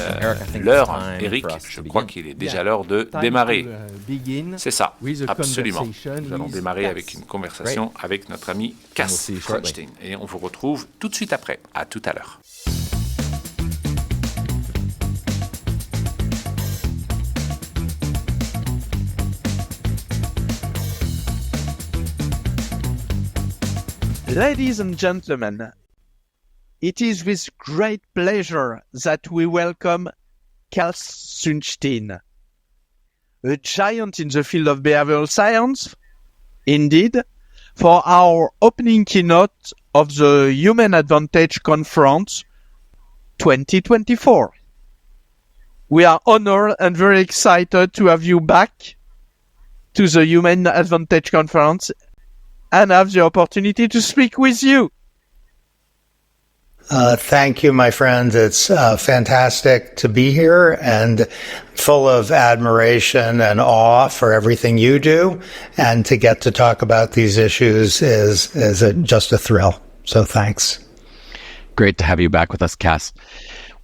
l'heure. Eric, je crois qu'il est déjà l'heure de démarrer. C'est ça, absolument. Nous allons démarrer avec une conversation avec notre ami Cass Sunstein. Et on vous retrouve tout de suite après. À tout à l'heure. Ladies and gentlemen, it is with great pleasure that we welcome Cass Sunstein, a giant in the field of behavioral science, indeed, for our opening keynote of the Human Advantage Conference 2024. We are honored and very excited to have you back to the Human Advantage Conference and have the opportunity to speak with you. Thank you, my friend. It's fantastic to be here and full of admiration and awe for everything you do. And to get to talk about these issues is just a thrill. So thanks. Great to have you back with us, Cass.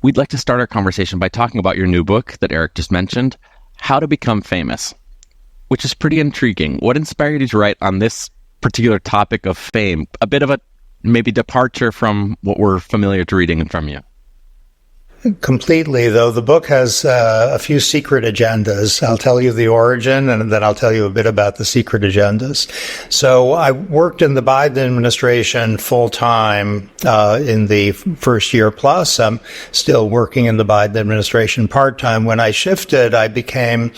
We'd like to start our conversation by talking about your new book that Eric just mentioned, How to Become Famous, which is pretty intriguing. What inspired you to write on this particular topic of fame? A bit of a maybe departure from what we're familiar to reading from you. Completely, though the book has a few secret agendas. I'll tell you the origin, and then I'll tell you a bit about the secret agendas. So I worked in the Biden administration full-time in the first year plus. I'm still working in the Biden administration part-time. When I shifted, I became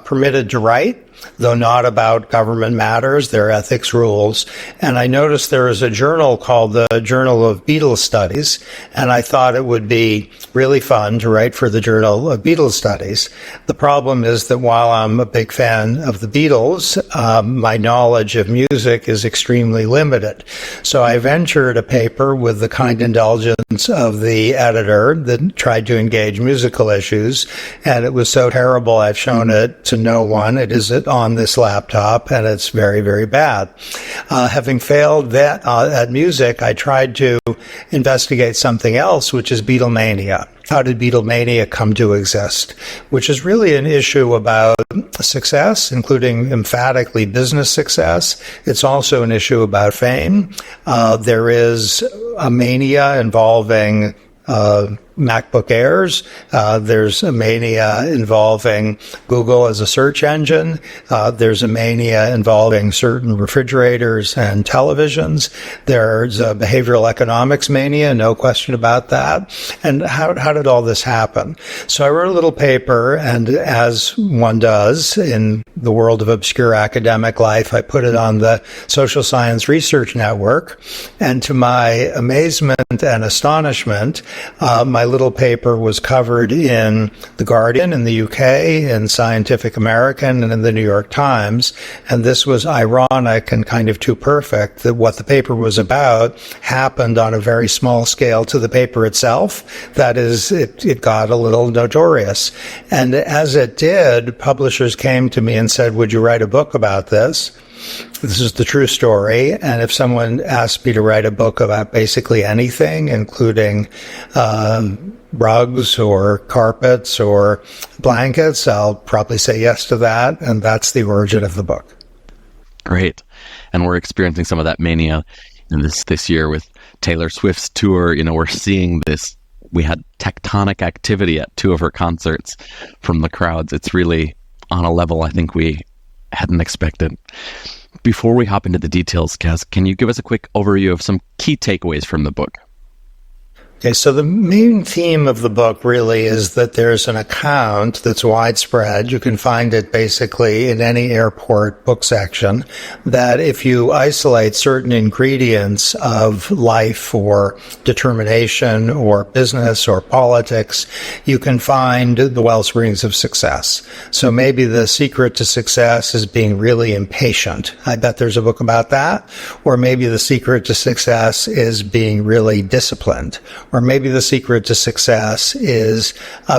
permitted to write, though not about government matters. There are ethics rules. And I noticed there is a journal called the Journal of Beatles Studies, and I thought it would be really fun to write for the Journal of Beatles Studies. The problem is that while I'm a big fan of the Beatles, my knowledge of music is extremely limited. So I ventured a paper with the kind indulgence of the editor that tried to engage musical issues, and it was so terrible I've shown it to no one. It is on this laptop, and it's very, very bad. Having failed that at music, I tried to investigate something else, which is Beatlemania. How did Beatlemania come to exist? Which is really an issue about success, including emphatically business success. It's also an issue about fame. There is a mania involving MacBook Airs. There's a mania involving Google as a search engine. There's a mania involving certain refrigerators and televisions. There's a behavioral economics mania, no question about that. And how did all this happen? So I wrote a little paper, and as one does in the world of obscure academic life, I put it on the Social Science Research Network. And to my amazement and astonishment, my little paper was covered in The Guardian in the UK, in Scientific American, and in the New York Times. And this was ironic and kind of too perfect that what the paper was about happened on a very small scale to the paper itself. That is, it got a little notorious. And as it did, publishers came to me and said, would you write a book about this? This is the true story. And if someone asked me to write a book about basically anything, including rugs or carpets or blankets, I'll probably say yes to that. And that's the origin of the book. Great. And we're experiencing some of that mania in this year with Taylor Swift's tour. You know, we're seeing this. We had tectonic activity at 2 of her concerts from the crowds. It's really on a level I think we hadn't expected. Before we hop into the details, Cass, can you give us a quick overview of some key takeaways from the book? Okay, so the main theme of the book really is that there's an account that's widespread. You can find it basically in any airport book section, that if you isolate certain ingredients of life or determination or business or politics, you can find the wellsprings of success. So maybe the secret to success is being really impatient. I bet there's a book about that. Or maybe the secret to success is being really disciplined. Or maybe the secret to success is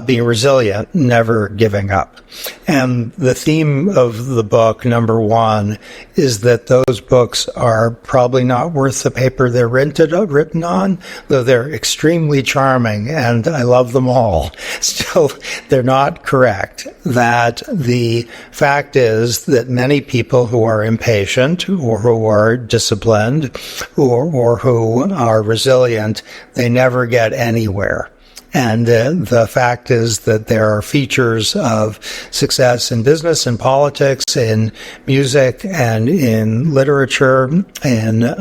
being resilient, never giving up. And the theme of the book, number one, is that those books are probably not worth the paper they're written on, though they're extremely charming, and I love them all. Still, they're not correct. That the fact is that many people who are impatient or who are disciplined or who are resilient, they never get anywhere. And the fact is that there are features of success in business and politics, in music and in literature, in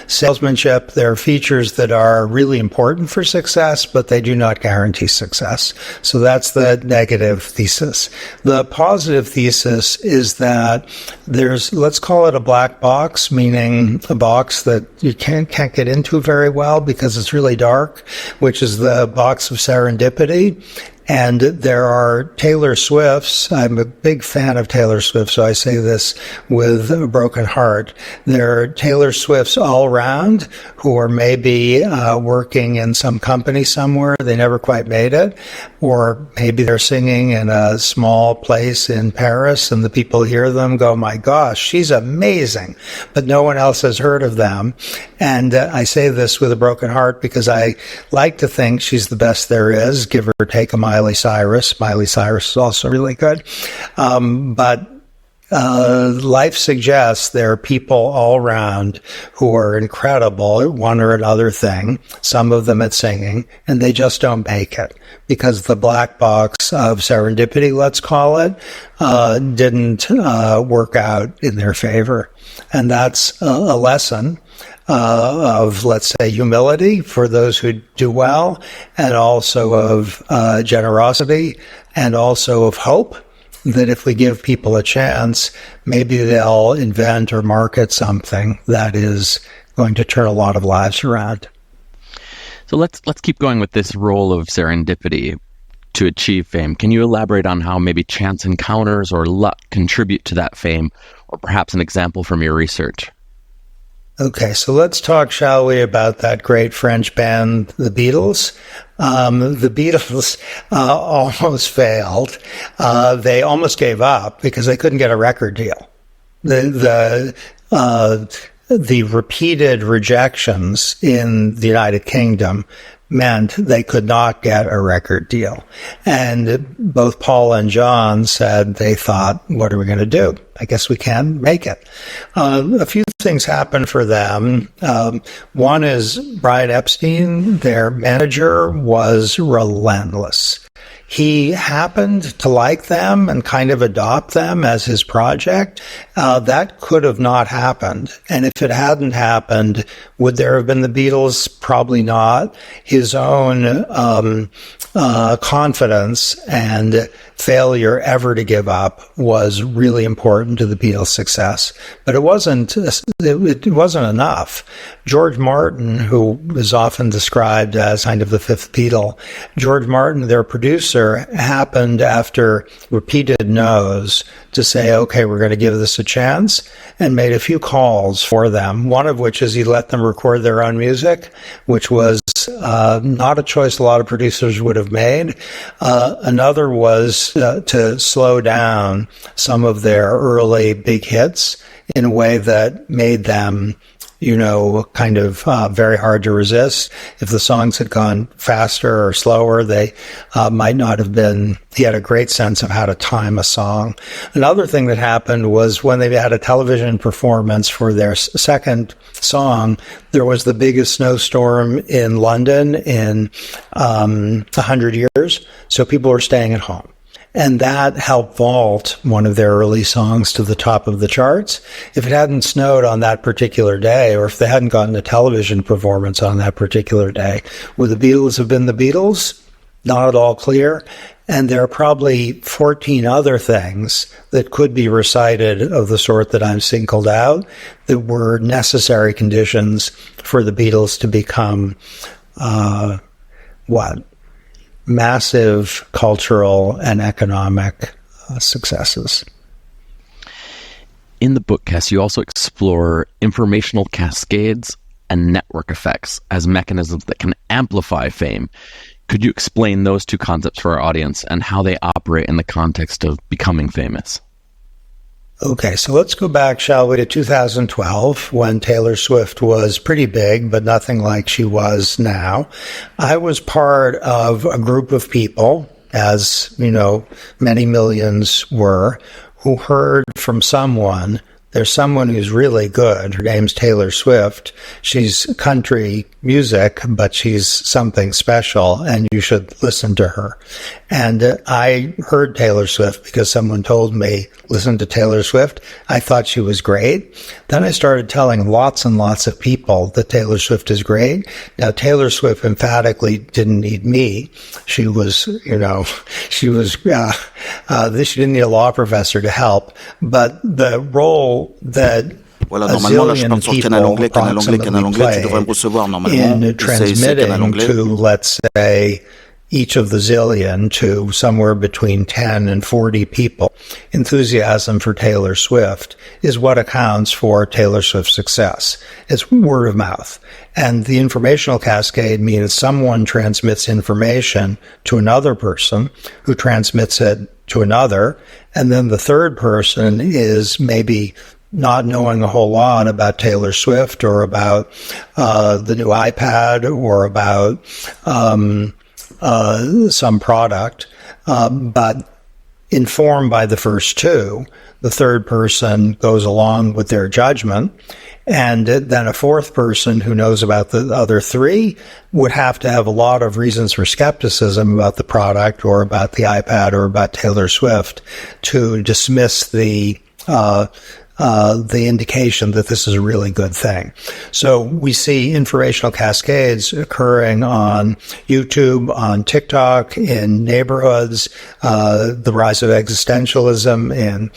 salesmanship. There are features that are really important for success, but they do not guarantee success. So that's the negative thesis. The positive thesis is that there's, let's call it a black box, meaning a box that you can't get into very well because it's really dark, which is the box of serendipity. And there are Taylor Swifts. I'm a big fan of Taylor Swift, so I say this with a broken heart. There are Taylor Swifts all around who are maybe working in some company somewhere. They never quite made it. Or maybe they're singing in a small place in Paris and the people hear them go, my gosh, she's amazing. But no one else has heard of them. And I say this with a broken heart because I like to think she's the best there is, give or take a Miley Cyrus. Miley Cyrus is also really good. But life suggests there are people all around who are incredible at one or another thing, some of them at singing, and they just don't make it because the black box of serendipity, let's call it, didn't work out in their favor. And that's a lesson of, let's say, humility for those who do well, and also of generosity, and also of hope that if we give people a chance, maybe they'll invent or market something that is going to turn a lot of lives around. So let's keep going with this role of serendipity to achieve fame. Can you elaborate on how maybe chance encounters or luck contribute to that fame, or perhaps an example from your research? Okay, so let's talk, shall we, about that great French band, the Beatles. The Beatles almost failed. They almost gave up because they couldn't get a record deal. The repeated rejections in the United Kingdom meant they could not get a record deal. And both Paul and John said they thought, what are we going to do? I guess we can make it. A few things happened for them. One is Brian Epstein, their manager, was relentless. He happened to like them and kind of adopt them as his project. That could have not happened. And if it hadn't happened, would there have been the Beatles? Probably not. His own confidence and failure ever to give up was really important to the Beatles' success. But it wasn't enough. George Martin, who is often described as kind of the fifth Beatle, George Martin, their producer, happened after repeated no's to say, okay, we're going to give this a chance, and made a few calls for them, one of which is he let them record their own music, which was not a choice a lot of producers would have made. Another was to slow down some of their early big hits in a way that made them, kind of very hard to resist. If the songs had gone faster or slower, they might not have been. He had a great sense of how to time a song. Another thing that happened was when they had a television performance for their second song, there was the biggest snowstorm in London in 100 years. So people were staying at home. And that helped vault one of their early songs to the top of the charts. If it hadn't snowed on that particular day, or if they hadn't gotten a television performance on that particular day, would the Beatles have been the Beatles? Not at all clear. And there are probably 14 other things that could be recited of the sort that I'm singled out that were necessary conditions for the Beatles to become, massive cultural and economic successes. In the book, Cass, you also explore informational cascades and network effects as mechanisms that can amplify fame. Could you explain those two concepts for our audience and how they operate in the context of becoming famous? Okay, so let's go back, shall we, to 2012 when Taylor Swift was pretty big, but nothing like she was now. I was part of a group of people, as, you know, many millions were, who heard from someone. There's someone who's really good. Her name's Taylor Swift. She's country music, but she's something special, and you should listen to her. And I heard Taylor Swift because someone told me, listen to Taylor Swift. I thought she was great. Then I started telling lots and lots of people that Taylor Swift is great. Now, Taylor Swift emphatically didn't need me. She was, you know, she didn't need a law professor to help. But the role that voilà, normalement, là, je parle sur le canal anglais, tu devrais me recevoir normalement. In transmitting to, let's say, each of the zillion to somewhere between 10 and 40 people, enthusiasm for Taylor Swift is what accounts for Taylor Swift's success. It's word of mouth. And the informational cascade means someone transmits information to another person who transmits it to another. And then the third person is maybe not knowing a whole lot about Taylor Swift or about the new iPad or about some product, but informed by the first two, the third person goes along with their judgment, and then a fourth person who knows about the other three would have to have a lot of reasons for skepticism about the product or about the iPad or about Taylor Swift to dismiss the indication that this is a really good thing. So we see informational cascades occurring on YouTube, on TikTok, in neighborhoods, the rise of existentialism in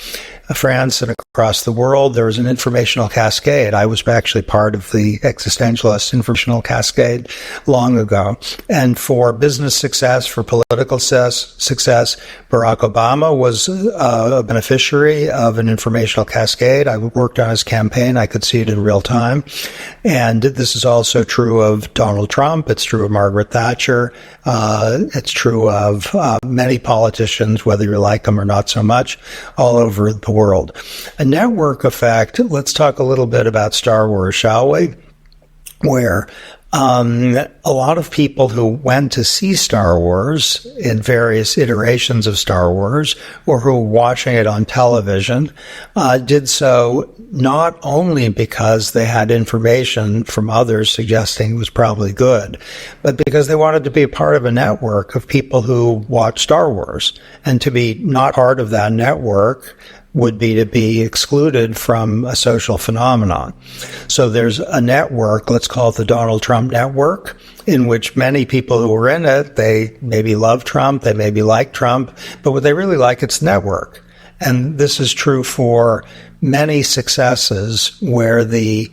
France and across the world. There was an informational cascade. I was actually part of the existentialist informational cascade long ago. And for business success, for political success, Barack Obama was a beneficiary of an informational cascade. I worked on his campaign. I could see it in real time. And this is also true of Donald Trump. It's true of Margaret Thatcher. It's true of many politicians, whether you like them or not so much, all over the world. A network effect, let's talk a little bit about Star Wars, shall we? Where a lot of people who went to see Star Wars in various iterations of Star Wars or who were watching it on television did so not only because they had information from others suggesting it was probably good, but because they wanted to be a part of a network of people who watch Star Wars. And to be not part of that network would be to be excluded from a social phenomenon. So there's a network, let's call it the Donald Trump network, in which many people who were in it, they maybe love Trump, they maybe like Trump, but what they really like, it's network. And this is true for many successes where the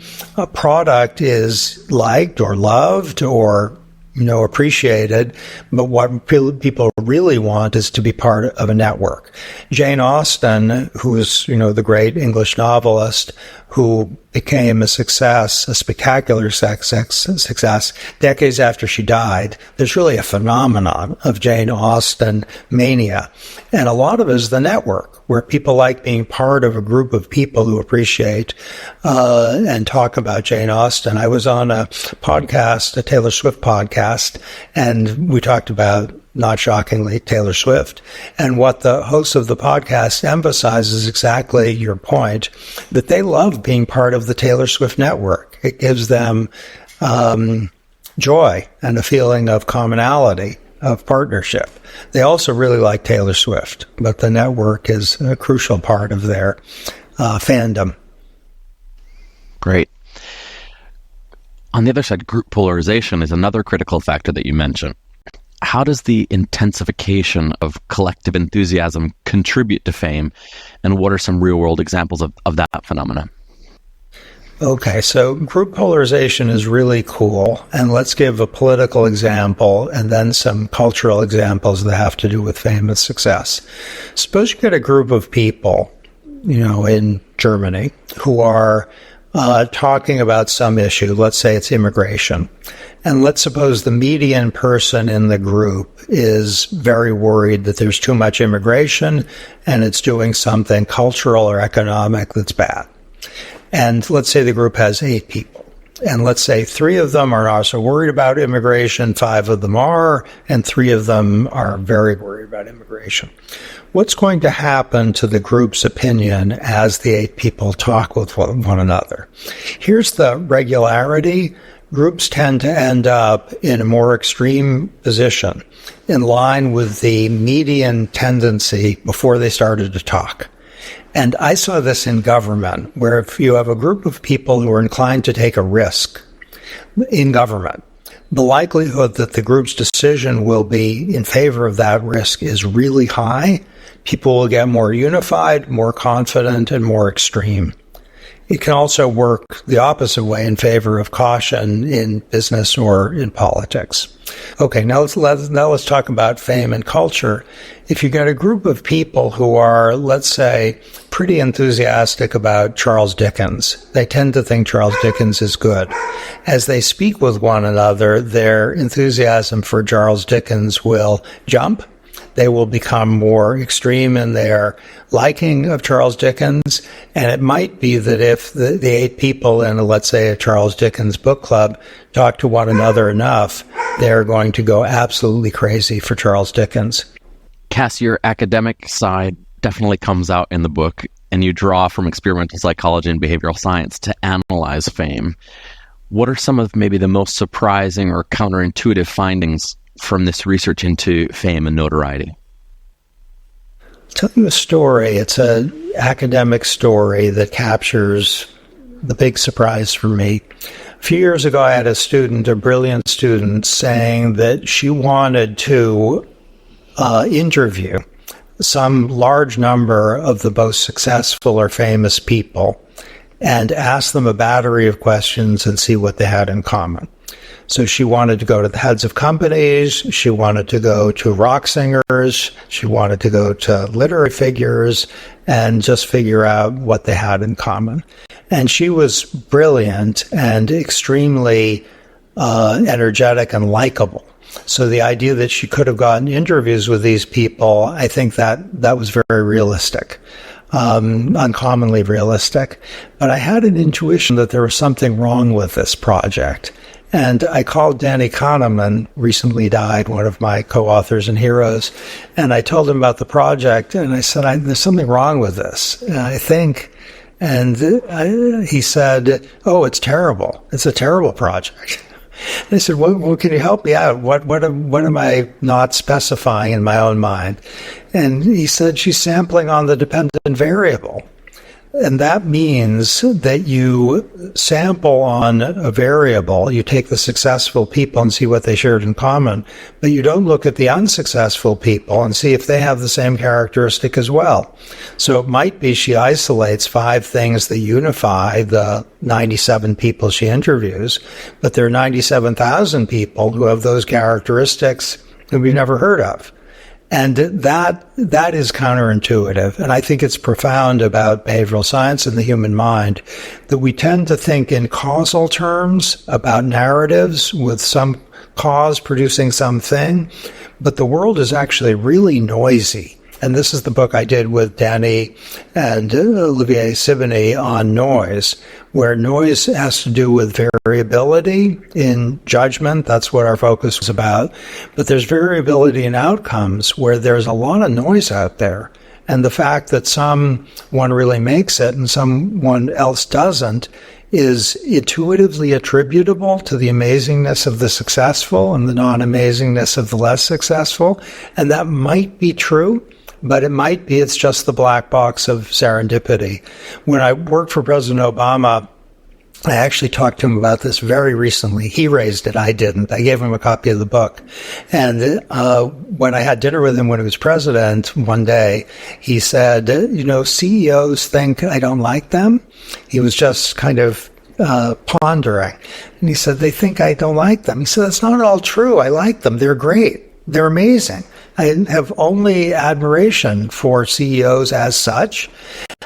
product is liked or loved or appreciated, but what people really want is to be part of a network. Jane Austen, who is, the great English novelist who became a success, a spectacular success decades after she died, there's really a phenomenon of Jane Austen mania. And a lot of it is the network, where people like being part of a group of people who appreciate and talk about Jane Austen. I was on a podcast, a Taylor Swift podcast, and we talked about, not shockingly, Taylor Swift. And what the host of the podcast emphasizes exactly your point, that they love being part of the Taylor Swift network. It gives them joy and a feeling of commonality, of partnership. They also really like Taylor Swift, but the network is a crucial part of their fandom. Great. On the other side, group polarization is another critical factor that you mentioned. How does the intensification of collective enthusiasm contribute to fame, and what are some real-world examples of that phenomenon? Okay, so group polarization is really cool, and let's give a political example and then some cultural examples that have to do with fame and success. Suppose you get a group of people, in Germany who are talking about some issue. Let's say it's immigration. And let's suppose the median person in the group is very worried that there's too much immigration and it's doing something cultural or economic that's bad. And let's say the group has 8 people. And let's say 3 of them are also worried about immigration, 5 of them are, and 3 of them are very worried about immigration. What's going to happen to the group's opinion as the 8 people talk with one another? Here's the regularity. Groups tend to end up in a more extreme position, in line with the median tendency before they started to talk. And I saw this in government, where if you have a group of people who are inclined to take a risk in government, the likelihood that the group's decision will be in favor of that risk is really high. People will get more unified, more confident, and more extreme. It can also work the opposite way in favor of caution in business or in politics. Okay, now let's talk about fame and culture. If you get a group of people who are, let's say, pretty enthusiastic about Charles Dickens, they tend to think Charles Dickens is good. As they speak with one another, their enthusiasm for Charles Dickens will jump. They will become more extreme in their liking of Charles Dickens. And it might be that if the 8 people in, let's say, a Charles Dickens book club talk to one another enough, they're going to go absolutely crazy for Charles Dickens. Cass, your academic side definitely comes out in the book, and you draw from experimental psychology and behavioral science to analyze fame. What are some of maybe the most surprising or counterintuitive findings from this research into fame and notoriety? I'll tell you a story. It's an academic story that captures the big surprise for me. A few years ago, I had a student, a brilliant student, saying that she wanted to interview some large number of the most successful or famous people and ask them a battery of questions and see what they had in common. So she wanted to go to the heads of companies, she wanted to go to rock singers, she wanted to go to literary figures, and just figure out what they had in common. And she was brilliant and extremely energetic and likable. So the idea that she could have gotten interviews with these people, I think that was very realistic. Uncommonly realistic. But I had an intuition that there was something wrong with this project. And I called Danny Kahneman, recently died, one of my co-authors and heroes, and I told him about the project, and I said, there's something wrong with this, I think. And he said, oh, it's terrible. It's a terrible project. And I said, well, can you help me out? What am I not specifying in my own mind? And he said, she's sampling on the dependent variable. And that means that you sample on a variable, you take the successful people and see what they shared in common, but you don't look at the unsuccessful people and see if they have the same characteristic as well. So it might be she isolates 5 things that unify the 97 people she interviews, but there are 97,000 people who have those characteristics that we've never heard of. And that is counterintuitive. And I think it's profound about behavioral science and the human mind that we tend to think in causal terms about narratives with some cause producing something, but the world is actually really noisy. And this is the book I did with Danny and Olivier Sibony on noise, where noise has to do with variability in judgment. That's what our focus was about. But there's variability in outcomes where there's a lot of noise out there. And the fact that someone really makes it and someone else doesn't is intuitively attributable to the amazingness of the successful and the non-amazingness of the less successful. And that might be true. But it might be it's just the black box of serendipity. When I worked for President Obama, I actually talked to him about this very recently. He raised it. I didn't. I gave him a copy of the book. And when I had dinner with him when he was president one day, he said, CEOs think I don't like them. He was just kind of pondering. And he said, they think I don't like them. He said, that's not at all true. I like them. They're great. They're amazing. I have only admiration for CEOs as such.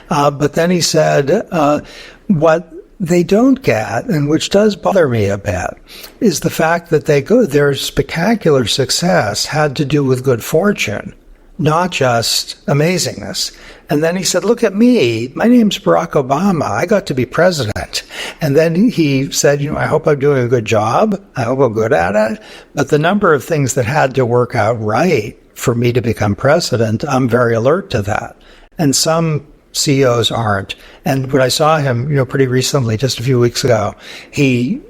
But then he said, what they don't get, and which does bother me a bit, is the fact that their spectacular success had to do with good fortune, not just amazingness. And then he said, look at me. My name's Barack Obama. I got to be president. And then he said, I hope I'm doing a good job. I hope I'm good at it. But the number of things that had to work out right for me to become president, I'm very alert to that. And some CEOs aren't. And when I saw him, pretty recently, just a few weeks ago, he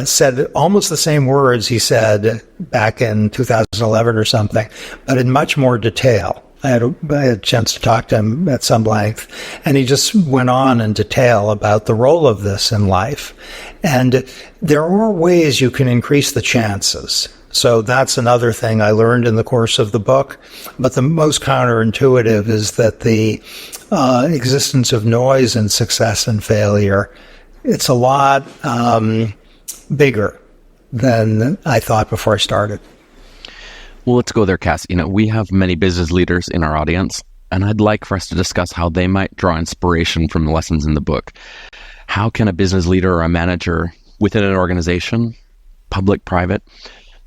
said almost the same words he said back in 2011 or something, but in much more detail. I had a chance to talk to him at some length, and he just went on in detail about the role of this in life. And there are ways you can increase the chances. So that's another thing I learned in the course of the book. But the most counterintuitive is that the existence of noise in success and failure, it's a lot bigger than I thought before I started. Well, let's go there, Cass. We have many business leaders in our audience, and I'd like for us to discuss how they might draw inspiration from the lessons in the book. How can a business leader or a manager within an organization, public, private,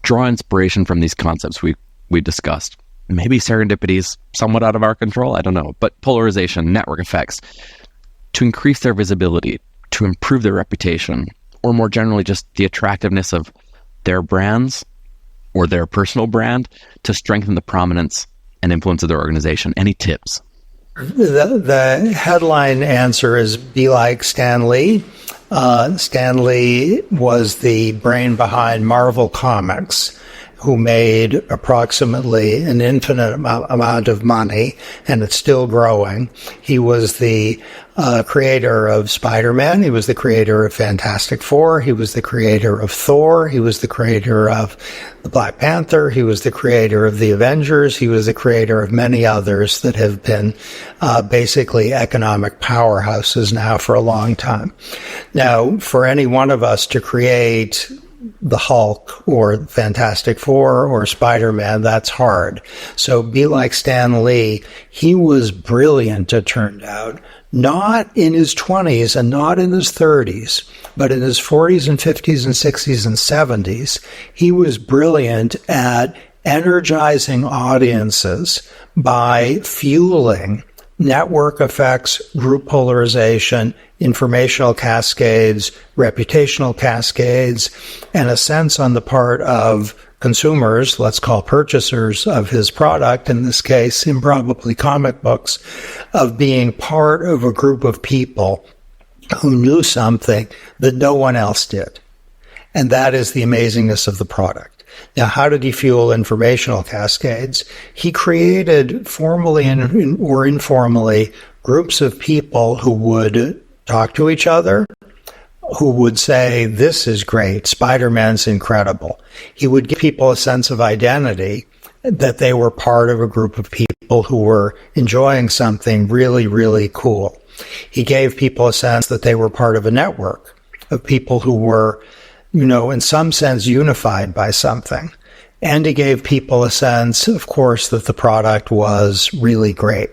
draw inspiration from these concepts we discussed? Maybe serendipity is somewhat out of our control, I don't know, but polarization, network effects, to increase their visibility, to improve their reputation, or more generally just the attractiveness of their brands or their personal brand to strengthen the prominence and influence of their organization. Any tips? The headline answer is be like Stan Lee. Stan Lee was the brain behind Marvel Comics, who made approximately an infinite amount of money, and it's still growing. He was the creator of Spider-Man. He was the creator of Fantastic Four. He was the creator of Thor. He was the creator of the Black Panther. He was the creator of the Avengers. He was the creator of many others that have been basically economic powerhouses now for a long time. Now, for any one of us to create the Hulk or Fantastic Four or Spider-Man, that's hard. So be like Stan Lee. He was brilliant, it turned out, not in his 20s and not in his 30s, but in his 40s and 50s and 60s and 70s. He was brilliant at energizing audiences by fueling network effects, group polarization, informational cascades, reputational cascades, and a sense on the part of consumers, let's call purchasers of his product, in this case, improbably comic books, of being part of a group of people who knew something that no one else did. And that is the amazingness of the product. Now, how did he fuel informational cascades? He created formally or informally groups of people who would talk to each other, who would say, this is great, Spider-Man's incredible. He would give people a sense of identity, that they were part of a group of people who were enjoying something really, really cool. He gave people a sense that they were part of a network of people who were, in some sense unified by something. And he gave people a sense, of course, that the product was really great.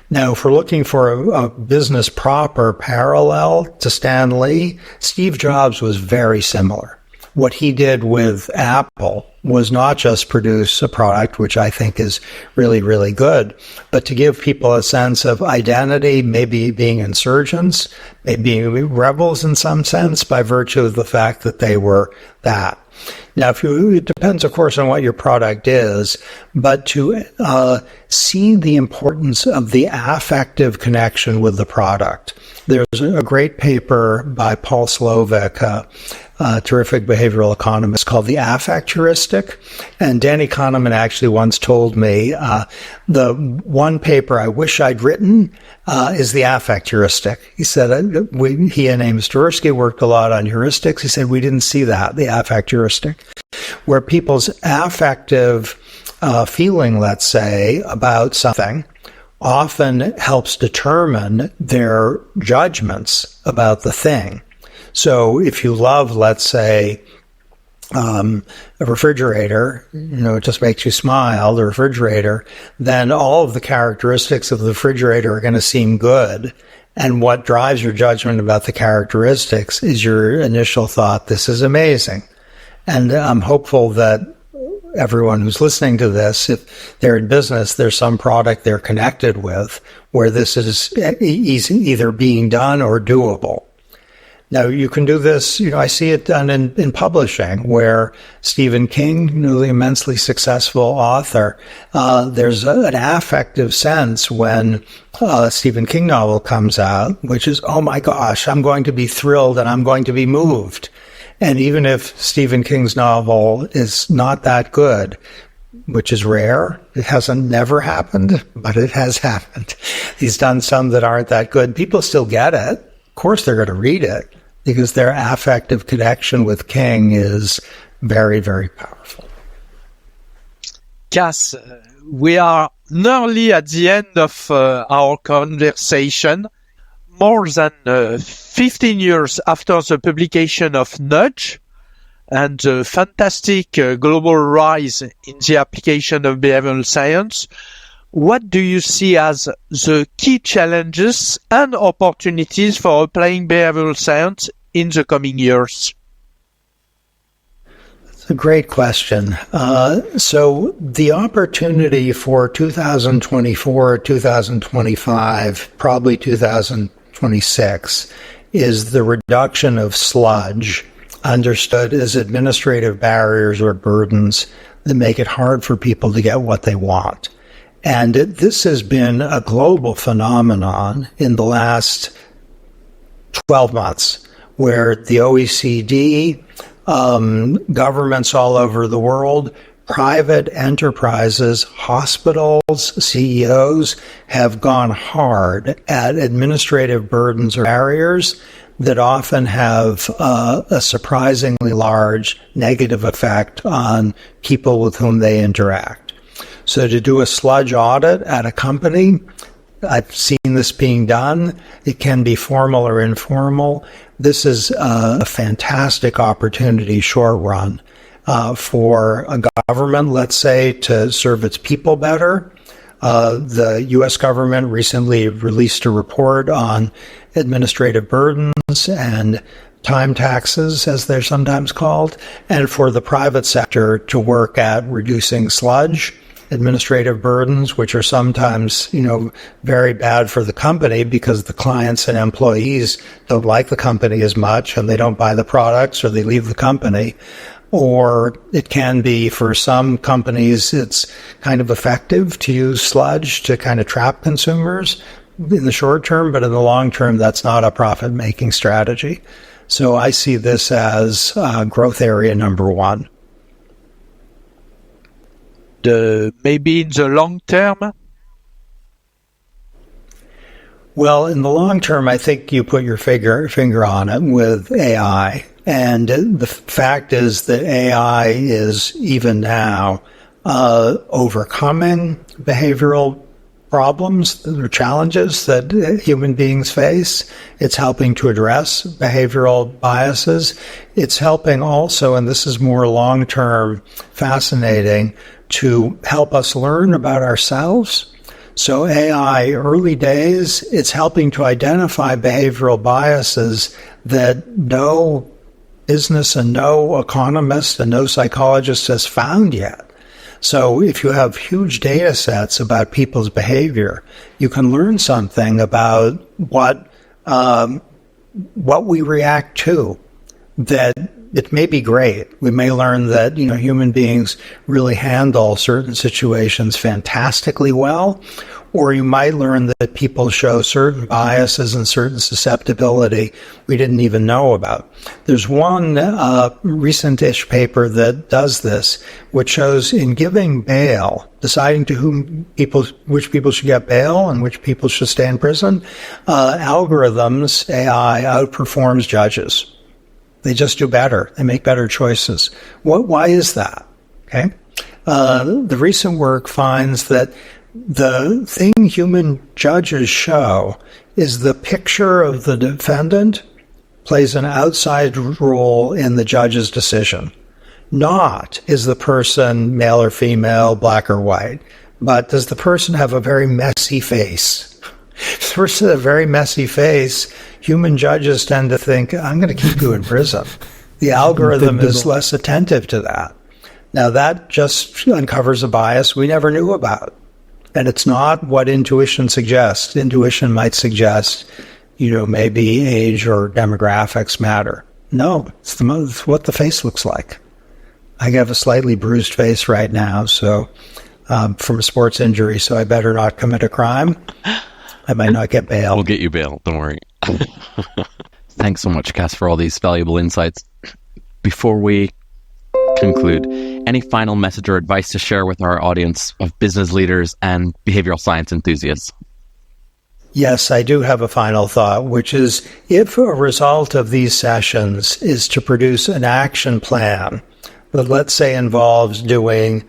Now, if we're looking for a business proper parallel to Stan Lee, Steve Jobs was very similar. What he did with Apple was not just produce a product, which I think is really, really good, but to give people a sense of identity, maybe being insurgents, maybe being rebels in some sense by virtue of the fact that they were that. Now, it depends, of course, on what your product is, but to see the importance of the affective connection with the product. There's a great paper by Paul Slovic, a terrific behavioral economist, called The Affect Heuristic. And Danny Kahneman actually once told me, the one paper I wish I'd written is The Affect Heuristic. He said, he and Amos Tversky worked a lot on heuristics. He said, we didn't see that, the affect heuristic, where people's affective feeling, let's say, about something often helps determine their judgments about the thing. So if you love, let's say, a refrigerator, it just makes you smile, the refrigerator, then all of the characteristics of the refrigerator are going to seem good. And what drives your judgment about the characteristics is your initial thought, this is amazing. And I'm hopeful that everyone who's listening to this, if they're in business, there's some product they're connected with where this is either being done or doable. Now, you can do this, I see it done in publishing, where Stephen King, the immensely successful author, there's an affective sense when a Stephen King novel comes out, which is, oh my gosh, I'm going to be thrilled and I'm going to be moved. And even if Stephen King's novel is not that good, which is rare, it hasn't never happened, but it has happened. He's done some that aren't that good. People still get it. Of course, they're going to read it because their affective connection with King is very, very powerful. Cass, we are nearly at the end of our conversation. More than 15 years after the publication of Nudge and the fantastic global rise in the application of behavioral science, what do you see as the key challenges and opportunities for applying behavioral science in the coming years? That's a great question. So the opportunity for 2024, 2025, probably 2026, is the reduction of sludge, understood as administrative barriers or burdens that make it hard for people to get what they want. And this has been a global phenomenon in the last 12 months, where the OECD, governments all over the world, private enterprises, hospitals, CEOs have gone hard at administrative burdens or barriers that often have a surprisingly large negative effect on people with whom they interact. So to do a sludge audit at a company, I've seen this being done. It can be formal or informal. This is a fantastic opportunity, short run, for a government, let's say, to serve its people better. The U.S. government recently released a report on administrative burdens and time taxes, as they're sometimes called, and for the private sector to work at reducing sludge, administrative burdens, which are sometimes, very bad for the company because the clients and employees don't like the company as much and they don't buy the products or they leave the company. Or it can be, for some companies, it's kind of effective to use sludge to kind of trap consumers in the short term, but in the long term, that's not a profit-making strategy. So I see this as growth area number one. Maybe in the long term? Well, in the long term, I think you put your finger on it with AI. And the fact is that AI is even now overcoming behavioral problems or challenges that human beings face. It's helping to address behavioral biases. It's helping also, and this is more long-term fascinating, to help us learn about ourselves. So AI, early days, it's helping to identify behavioral biases that no business and no economist and no psychologist has found yet. So if you have huge data sets about people's behavior, you can learn something about what we react to, that it may be great. We may learn that, human beings really handle certain situations fantastically well, or you might learn that people show certain biases and certain susceptibility we didn't even know about. There's one recent-ish paper that does this, which shows in giving bail, deciding to which people should get bail and which people should stay in prison, algorithms, AI, outperforms judges. They just do better. They make better choices. Why is that? Okay. The recent work finds that the thing human judges show is the picture of the defendant plays an outside role in the judge's decision. not, is the person male or female, black or white, but does the person have a very messy face? If the person has a very messy face, human judges tend to think, I'm going to keep you in prison. The algorithm is less attentive to that. Now, that just uncovers a bias we never knew about. And it's not what intuition suggests. Intuition might suggest, maybe age or demographics matter. No, it's what the face looks like. I have a slightly bruised face right now, so from a sports injury, so I better not commit a crime. I might not get bail. We'll get you bail, don't worry. Thanks so much, Cass, for all these valuable insights. Before we conclude, any final message or advice to share with our audience of business leaders and behavioral science enthusiasts? Yes, I do have a final thought, which is if a result of these sessions is to produce an action plan that, let's say, involves doing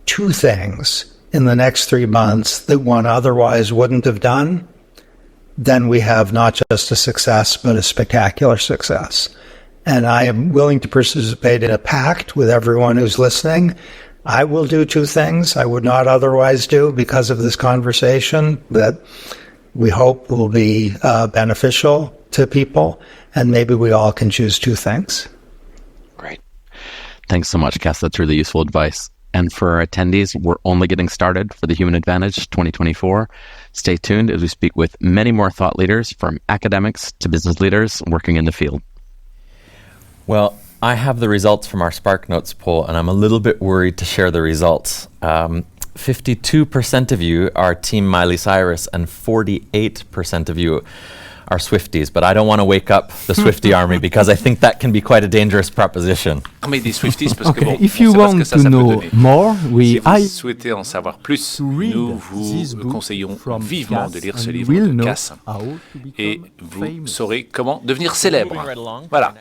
2 things in the next 3 months that one otherwise wouldn't have done, then we have not just a success, but a spectacular success. And I am willing to participate in a pact with everyone who's listening. I will do 2 things I would not otherwise do because of this conversation that we hope will be beneficial to people. And maybe we all can choose 2 things. Great. Thanks so much, Cass. That's really useful advice. And for our attendees, we're only getting started for the Human Advantage 2024. Stay tuned as we speak with many more thought leaders, from academics to business leaders working in the field. Well, I have the results from our Spark Notes poll, and I'm a little bit worried to share the results. 52% of you are Team Miley Cyrus, and 48% of you are Swifties. But I don't want to wake up the Swiftie army, because I think that can be quite a dangerous proposition. Mais des Swifties, parce que bon, if you want to know more, si vous souhaitez en savoir plus, nous vous conseillons vivement de lire ce livre de Cass, et vous saurez comment devenir célèbre. Voilà.